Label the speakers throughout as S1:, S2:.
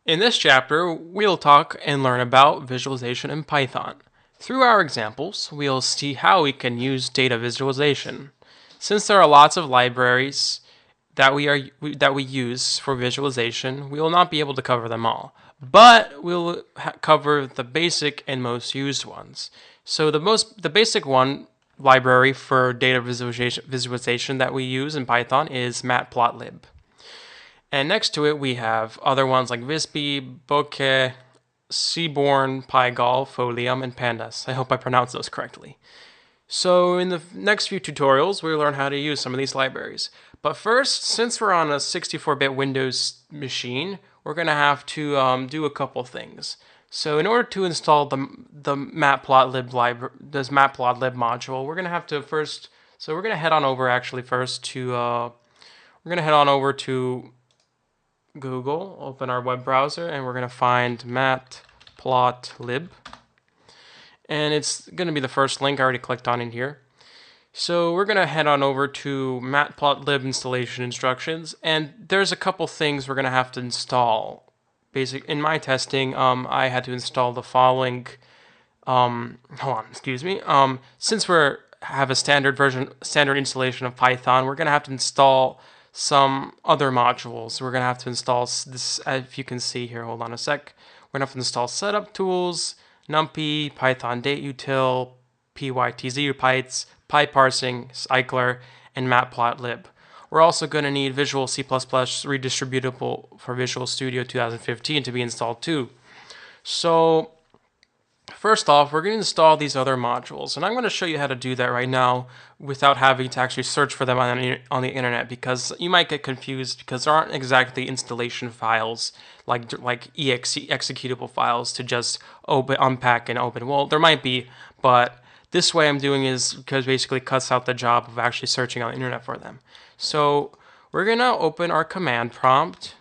S1: In this chapter, we'll talk and learn about visualization in Python. Through our examples, we'll see how we can use data visualization. Since there are lots of libraries that we use for visualization, we will not be able to cover them all, but we'll cover the basic and most used ones. So the basic one library for data visualization that we use in Python is matplotlib. And next to it, we have other ones like Visby, Bokeh, Seaborn, Pygol, Folium, and Pandas. I hope I pronounced those correctly. So in the next few tutorials, we'll learn how to use some of these libraries. But first, since we're on a 64-bit Windows machine, we're going to have to do a couple things. So in order to install the matplotlib library, this matplotlib module, we're going to have to first. So we're going to head on over actually first to. We're going to head on over to Google, open our web browser, and we're going to find matplotlib. And it's going to be the first link I already clicked on in here. So we're going to head on over to matplotlib installation instructions, and there's a couple things we're going to have to install. In my testing, I had to install the following. Since we have a standard installation of Python, we're going to have to install some other modules. We're going to have to install this, if you can see here, hold on a sec. We're going to have to install setup tools, NumPy, Python dateutil, pytz, pyparsing, cycler, and matplotlib. We're also going to need Visual C++ redistributable for Visual Studio 2015 to be installed too. So first off, we're going to install these other modules, and I'm going to show you how to do that right now without having to actually search for them on the internet, because you might get confused because there aren't exactly installation files like exe executable files to just unpack and open. Well, there might be, but this way I'm doing is because basically cuts out the job of actually searching on the internet for them. So we're going to open our command prompt,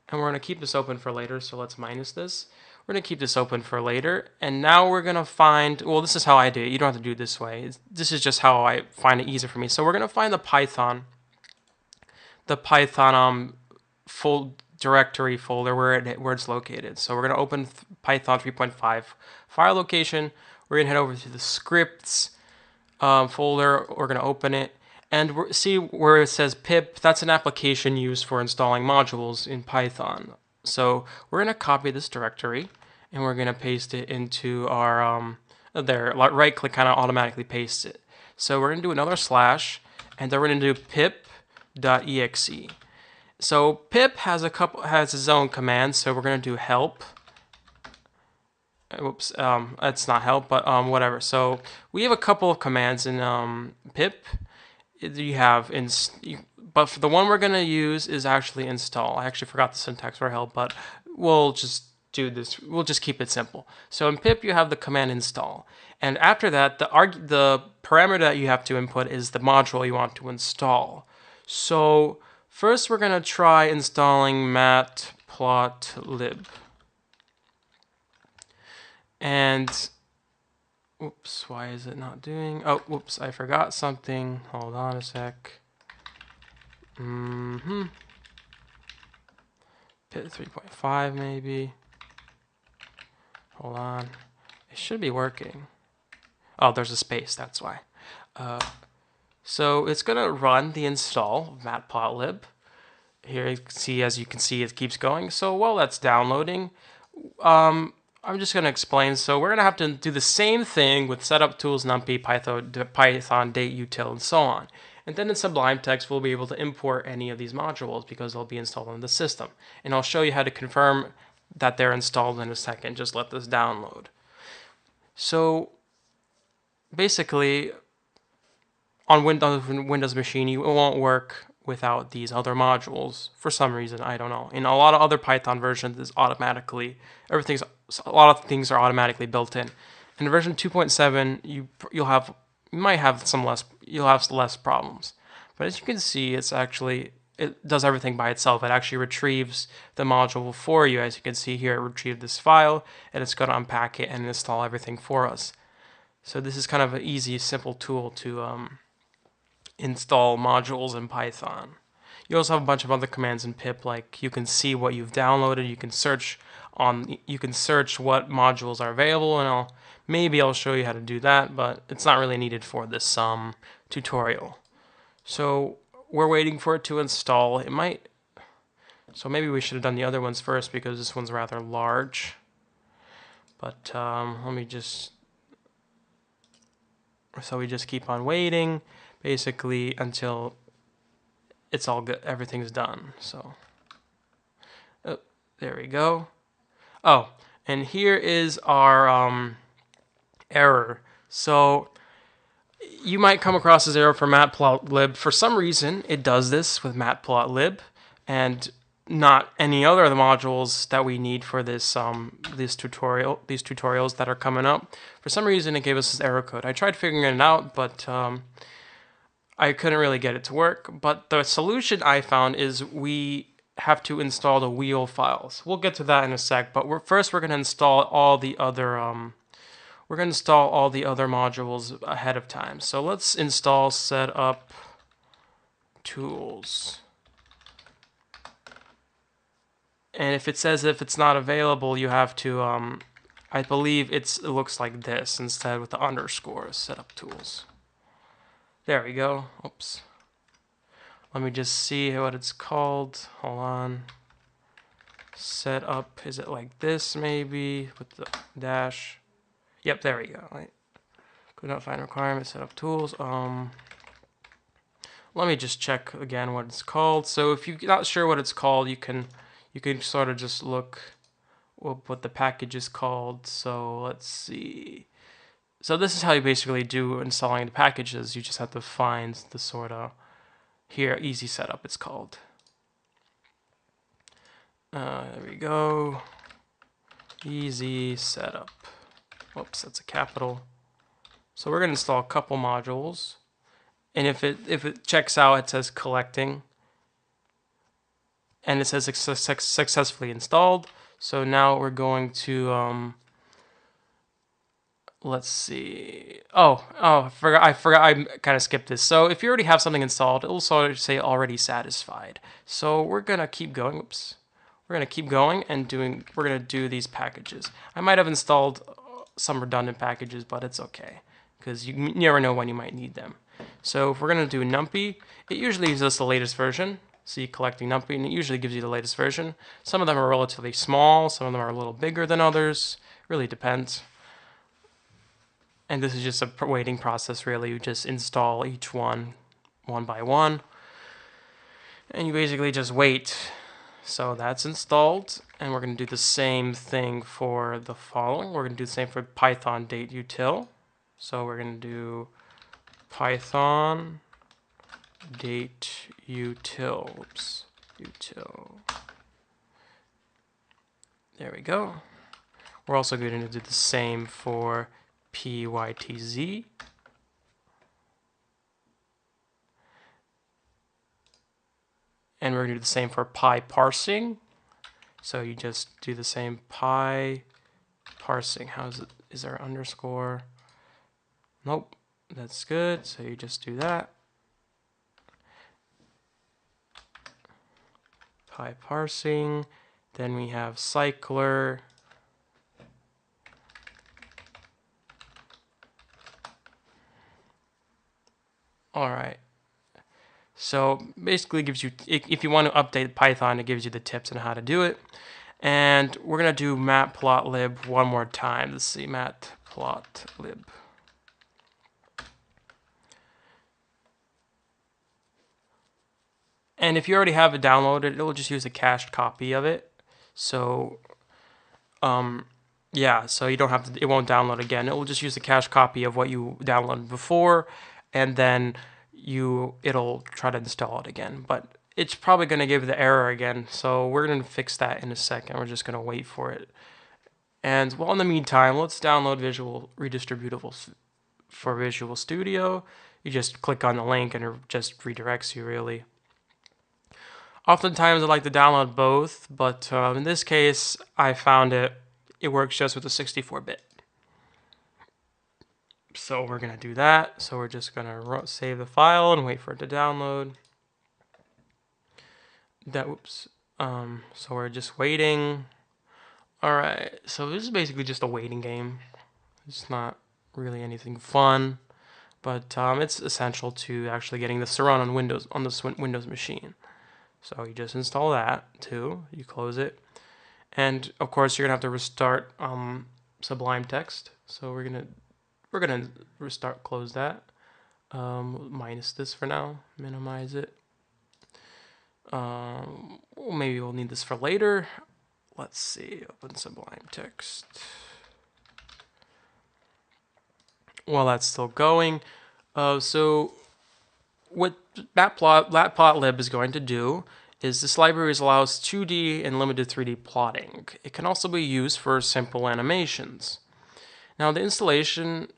S1: and we're going to keep this open for later, so let's minus this. We're going to keep this open for later, and now we're going to find, well, this is how I do it. You don't have to do it this way. This is just how I find it easier for me. So we're going to find the Python full directory folder where it's located. So we're going to open Python 3.5 file location. We're going to head over to the scripts folder. We're going to open it, and see where it says pip. That's an application used for installing modules in Python. So we're going to copy this directory, and we're going to paste it into our, right click kind of automatically pastes it. So we're going to do another slash, and then we're going to do pip.exe. So pip has its own commands, so we're going to do help. Whoops, that's not help, but whatever. So we have a couple of commands in pip. You have but for the one we're going to use is actually install. I actually forgot the syntax for help, but we'll just do this. We'll just keep it simple. So in pip, you have the command install. And after that, the parameter that you have to input is the module you want to install. So first, we're going to try installing matplotlib. And oops, why is it not doing? Oh, whoops, I forgot something. Hold on a sec. Pit 3.5 maybe. Hold on. It should be working. Oh, there's a space, that's why. So it's gonna run the install of matplotlib. Here as you can see, it keeps going. So while that's downloading, I'm just going to explain. So we're going to have to do the same thing with setup tools, NumPy, Python dateutil, and so on. And then in Sublime Text, we'll be able to import any of these modules because they'll be installed on the system. And I'll show you how to confirm that they're installed in a second. Just let this download. So basically, on Windows machine, it won't work without these other modules for some reason. I don't know. In a lot of other Python versions, a lot of things are automatically built in. In version 2.7, you'll have less problems. But as you can see, it does everything by itself. It actually retrieves the module for you. As you can see here, it retrieved this file, and it's going to unpack it and install everything for us. So this is kind of an easy, simple tool to install modules in Python. You also have a bunch of other commands in pip, like you can see what you've downloaded, you can search what modules are available, and maybe I'll show you how to do that, but it's not really needed for this tutorial. So we're waiting for it to install. So maybe we should have done the other ones first because this one's rather large. But let me just... So we just keep on waiting, basically until it's all good, everything's done. So, oh, there we go. Oh, and here is our error. So you might come across this error for matplotlib. For some reason, it does this with matplotlib, and not any other of the modules that we need for these tutorials that are coming up. For some reason, it gave us this error code. I tried figuring it out, but I couldn't really get it to work. But the solution I found is we have to install the wheel files. We'll get to that in a sec, but first we're going to install all the other modules ahead of time. So let's install setup tools. And if it says if it's not available, you have to, I believe it looks like this instead with the underscore, setup tools. There we go. Oops. Let me just see what it's called. Hold on. Setup, is it like this maybe with the dash? Yep, there we go. Right. Could not find requirements, setup tools. Let me just check again what it's called. So if you're not sure what it's called, you can sort of just look up what the package is called. So let's see. So this is how you basically do installing the packages. You just have to find the sort of, here, easy setup it's called. There we go. Easy setup. Whoops, that's a capital. So we're going to install a couple modules. And if it checks out, it says collecting. And it says successfully installed. So now we're going to let's see. Oh, I forgot. I kind of skipped this. So if you already have something installed, it will sort of say already satisfied. So we're gonna keep going. Oops. We're gonna keep going and we're gonna do these packages. I might have installed some redundant packages, but it's okay because you never know when you might need them. So if we're gonna do NumPy, it usually gives us the latest version. See, collecting NumPy, and it usually gives you the latest version. Some of them are relatively small. Some of them are a little bigger than others. Really depends. And this is just a waiting process, really. You just install each one by one. And you basically just wait. So that's installed. And we're going to do the same thing for the following. We're going to do the same for Python date util. So we're going to do Python date util. Oops. Util. There we go. We're also going to do the same for pytz. And we're going to do the same for pyparsing. So you just do the same pyparsing. How is it? Is there an underscore? Nope. That's good. So you just do that. Pyparsing. Then we have cycler. All right. So basically it gives you, if you want to update Python, it gives you the tips on how to do it. And we're going to do matplotlib one more time. Let's see, matplotlib. And if you already have it downloaded, it will just use a cached copy of it. So, yeah, so you don't have to, it won't download again. It will just use a cached copy of what you downloaded before, and then it'll try to install it again. But it's probably going to give the error again, so we're going to fix that in a second. We're just going to wait for it. And well, in the meantime, let's download Visual Redistributables for Visual Studio. You just click on the link and it just redirects you, really. Oftentimes I like to download both, but in this case, I found it works just with the 64-bit. So we're going to do that. So we're just going to save the file and wait for it to download. Oops. So we're just waiting. Alright, so this is basically just a waiting game. It's not really anything fun, but it's essential to actually getting this to run on Windows, on this Windows machine. So you just install that too. You close it, and of course you're gonna have to restart Sublime Text. So we're gonna close that. Minus this for now. Minimize it. Maybe we'll need this for later. Let's see. Open Sublime Text. While that's still going, so what Matplotlib is going to do is this library allows 2D and limited 3D plotting. It can also be used for simple animations. Now the installation,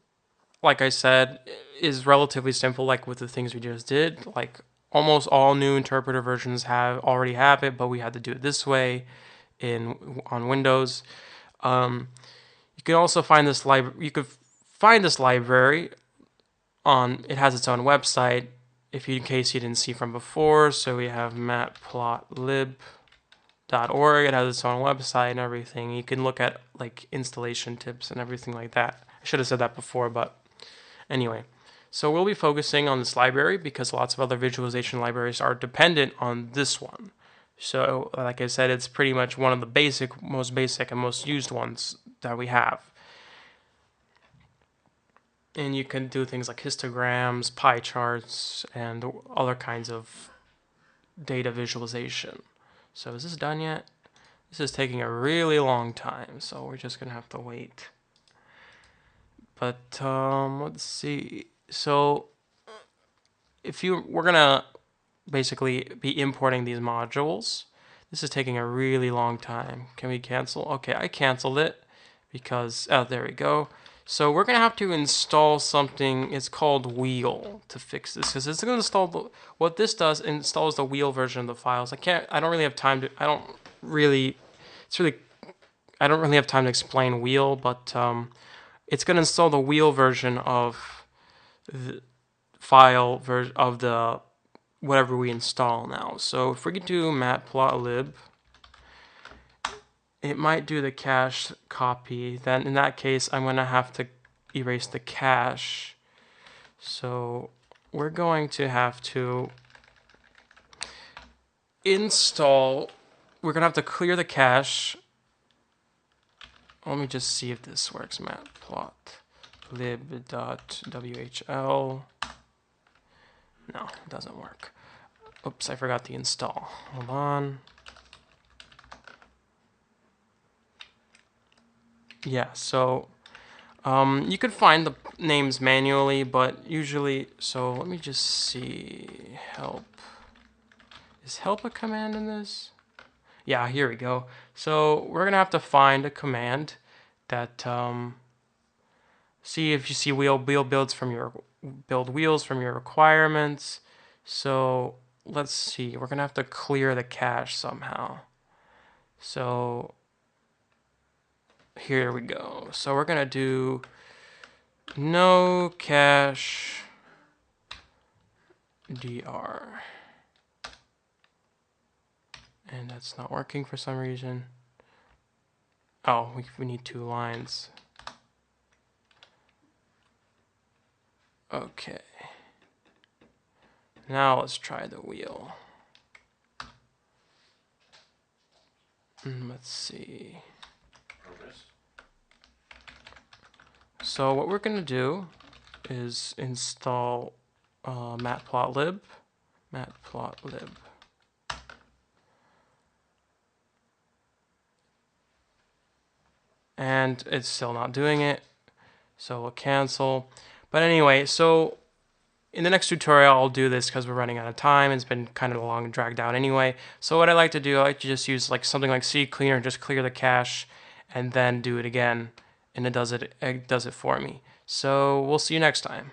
S1: like I said, is relatively simple, like with the things we just did. Like almost all new interpreter versions already have it, but we had to do it this way on Windows. You can also find this library. You could find this library on. It has its own website. In case you didn't see from before, so we have matplotlib.org. It has its own website and everything. You can look at like installation tips and everything like that. I should have said that before, but anyway. So we'll be focusing on this library because lots of other visualization libraries are dependent on this one. So like I said, it's pretty much one of the most basic and most used ones that we have. And you can do things like histograms, pie charts, and other kinds of data visualization. So is this done yet? This is taking a really long time, so we're just gonna have to wait. But let's see. So we're gonna basically be importing these modules. This is taking a really long time. Can we cancel? Okay, I canceled it because, oh, there we go. So we're gonna have to install something. It's called Wheel to fix this because it's gonna install what this does. Installs the Wheel version of the files. I don't really have time to. I don't really have time to explain Wheel, but it's gonna install the Wheel version of the file of the whatever we install now. So if we could do matplotlib, it might do the cache copy. Then in that case, I'm going to have to erase the cache. So we're going to have to install, we're going to have to clear the cache. Let me just see if this works. Matplotlib.whl. No, it doesn't work. Oops, I forgot the install. Hold on. Yeah, so you could find the names manually, but usually, so let me just see. Help. Is help a command in this? Yeah, here we go. So we're gonna have to find a command that see if you see build wheels from your requirements. So let's see. We're gonna have to clear the cache somehow. So here we go. So we're gonna do no cache dr, and that's not working for some reason. Oh, we need 2 lines. Okay. Now let's try the wheel. Let's see. So what we're going to do is install matplotlib. And it's still not doing it. So we'll cancel. But anyway, so in the next tutorial, I'll do this because we're running out of time. It's been kind of long and dragged out anyway. So what I like to do, I like to just use like something like CCleaner and just clear the cache and then do it again. And it does it for me. So we'll see you next time.